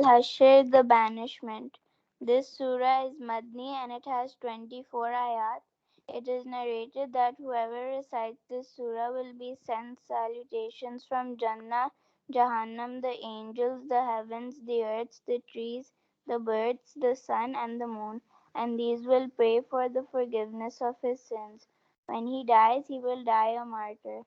Al-Hashr, the banishment. This surah is Madni and it has 24 ayat. It is narrated that whoever recites this surah will be sent salutations from Jannah, Jahannam, the angels, the heavens, the earth, the trees, the birds, the sun, and the moon, and these will pray for the forgiveness of his sins. When he dies, he will die a martyr.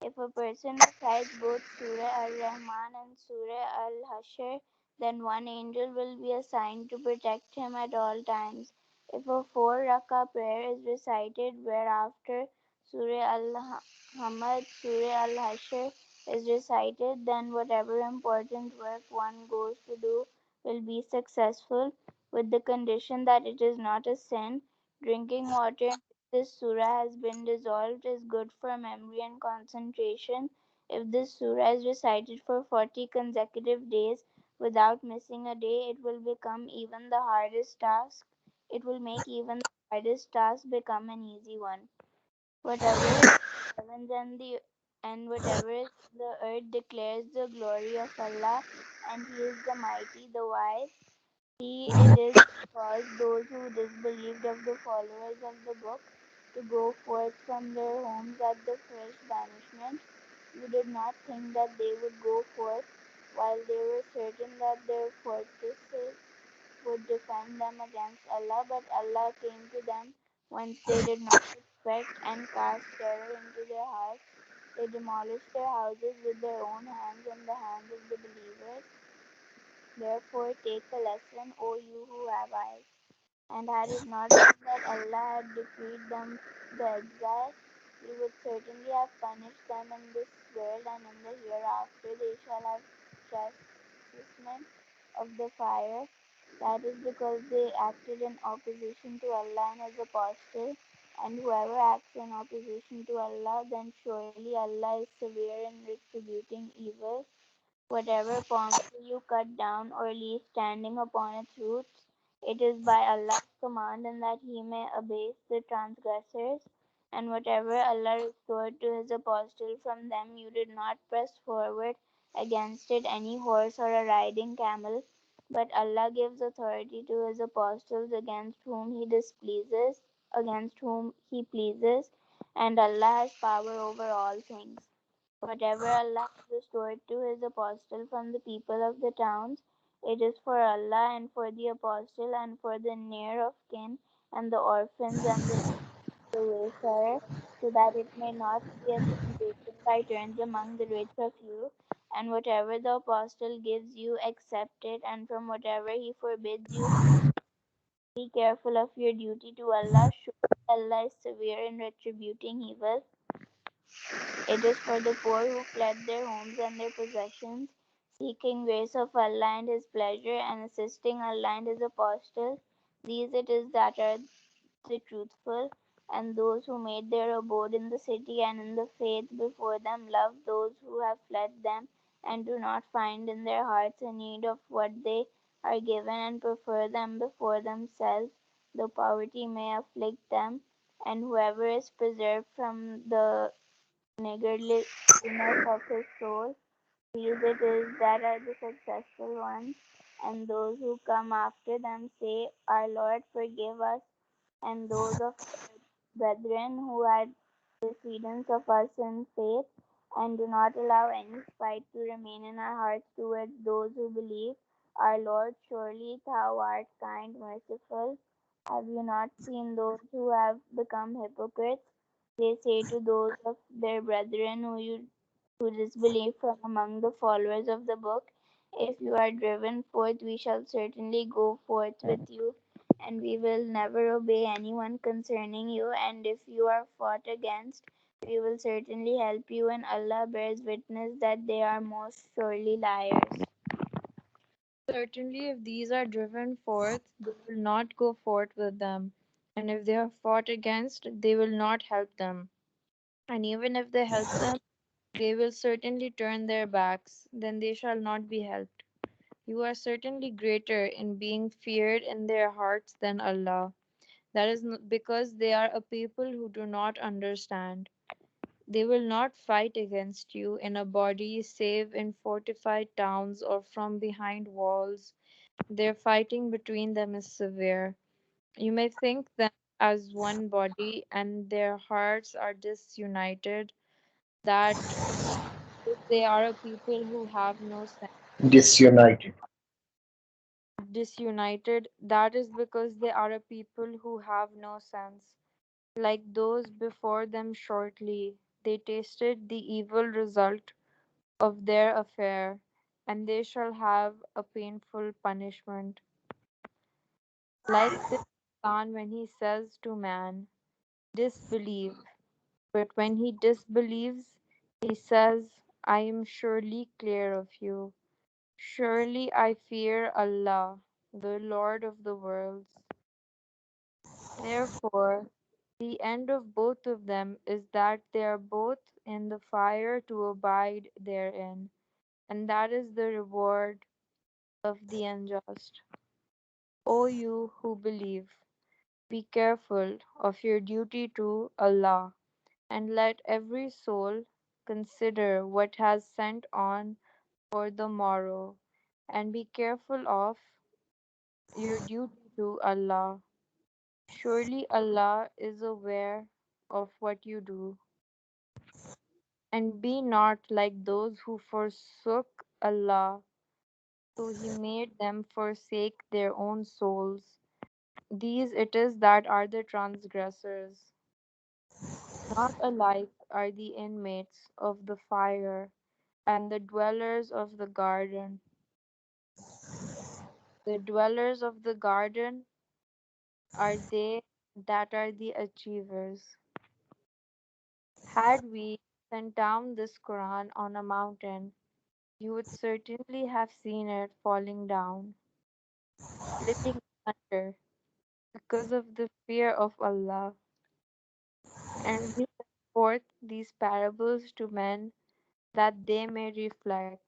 If a person recites both Surah Al-Rahman and Surah Al-Hashr, then one angel will be assigned to protect him at all times. If a 4 rakah prayer is recited whereafter Surah Al-Hamad, Surah Al-Hashr is recited, then whatever important work one goes to do will be successful, with the condition that it is not a sin. Drinking water in this surah has been dissolved is good for memory and concentration. If this surah is recited for 40 consecutive days without missing a day, it will become even the hardest task. It will make even the hardest task become an easy one. Whatever is the heavens and whatever is the earth declares the glory of Allah, and He is the mighty, the wise. He it is because those who disbelieved of the followers of the book to go forth from their homes at the first banishment. You did not think that they would go forth while they were certain that their fortresses would defend them against Allah, but Allah came to them whence they did not expect and cast terror into their hearts. They demolished their houses with their own hands and the hands of the believers. Therefore, take a lesson, O you who have eyes. And had it not been that Allah had decreed them the exile, He would certainly have punished them in this world, and in the hereafter they shall have chastisement of the fire. That is because they acted in opposition to Allah and His apostle. And whoever acts in opposition to Allah, then surely Allah is severe in retributing evil. Whatever palm tree you cut down or leave standing upon its roots, it is by Allah's command, and that He may abase the transgressors. And whatever Allah restored to His apostle from them, you did not press forward against it any horse or a riding camel, but Allah gives authority to His apostles against whom He pleases, and Allah has power over all things. Whatever Allah has restored to His apostle from the people of the towns, it is for Allah and for the apostle and for the near of kin and the orphans and the wayfarer, so that it may not be a temptation by turns among the rich of you. And whatever the apostle gives you, accept it, and from whatever he forbids you, be careful of your duty to Allah. Surely Allah is severe in retributing evil. It is for the poor who fled their homes and their possessions, seeking grace of Allah and His pleasure, and assisting Allah and His apostles. These it is that are the truthful, and those who made their abode in the city and in the faith before them love those who have fled them, and do not find in their hearts a need of what they are given, and prefer them before themselves, though poverty may afflict them. And whoever is preserved from the niggardliness of his soul. These it is that are the successful ones, and those who come after them say, Our Lord, forgive us, and those of brethren who had precedence of us in faith, and do not allow any spite to remain in our hearts towards those who believe. Our Lord, surely thou art kind, merciful. Have you not seen those who have become hypocrites? They say to those of their brethren who disbelieve from among the followers of the book, If you are driven forth, we shall certainly go forth with you, and we will never obey anyone concerning you. And if you are fought against, we will certainly help you, and Allah bears witness that they are most surely liars. Certainly, if these are driven forth, they will not go forth with them. And if they are fought against, they will not help them. And even if they help them, they will certainly turn their backs, then they shall not be helped. You are certainly greater in being feared in their hearts than Allah. That is because they are a people who do not understand. They will not fight against you in a body save in fortified towns or from behind walls. Their fighting between them is severe. You may think them as one body and their hearts are disunited, that is, they are a people who have no sense. Disunited. Disunited, that is because they are a people who have no sense. Like those before them shortly, they tasted the evil result of their affair, and they shall have a painful punishment. Like the son when he says to man, disbelieve, but when he disbelieves, he says, I am surely clear of you. Surely I fear Allah, the Lord of the worlds. Therefore, the end of both of them is that they are both in the fire to abide therein, and that is the reward of the unjust. O you who believe, be careful of your duty to Allah, and let every soul consider what has sent on for the morrow, and be careful of your duty to Allah. Surely Allah is aware of what you do. And be not like those who forsook Allah, so He made them forsake their own souls. These it is that are the transgressors. Not alike are the inmates of the fire and the dwellers of the garden. The dwellers of the garden are they that are the achievers. Had we sent down this Quran on a mountain, you would certainly have seen it falling down, splitting asunder, because of the fear of Allah. And we sent forth these parables to men that they may reflect.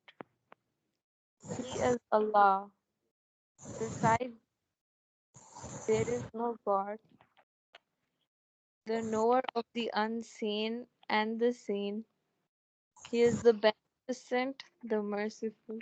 He is Allah. Besides, there is no God, the knower of the unseen and the seen. He is the beneficent, the merciful.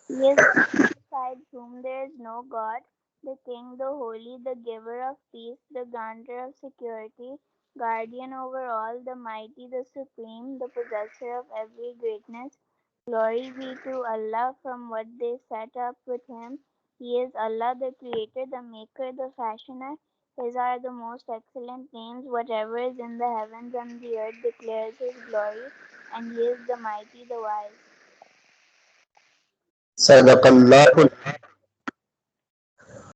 He is Allah besides whom there is no God, the King, the Holy, the Giver of peace, the Granter of security, Guardian over all, the Mighty, the Supreme, the Possessor of every greatness. Glory be to Allah from what they set up with Him. He is Allah, the Creator, the Maker, the Fashioner. His are the most excellent names. Whatever is in the heavens and the earth declares His glory, and He is the Mighty, the Wise. Sadaqallahu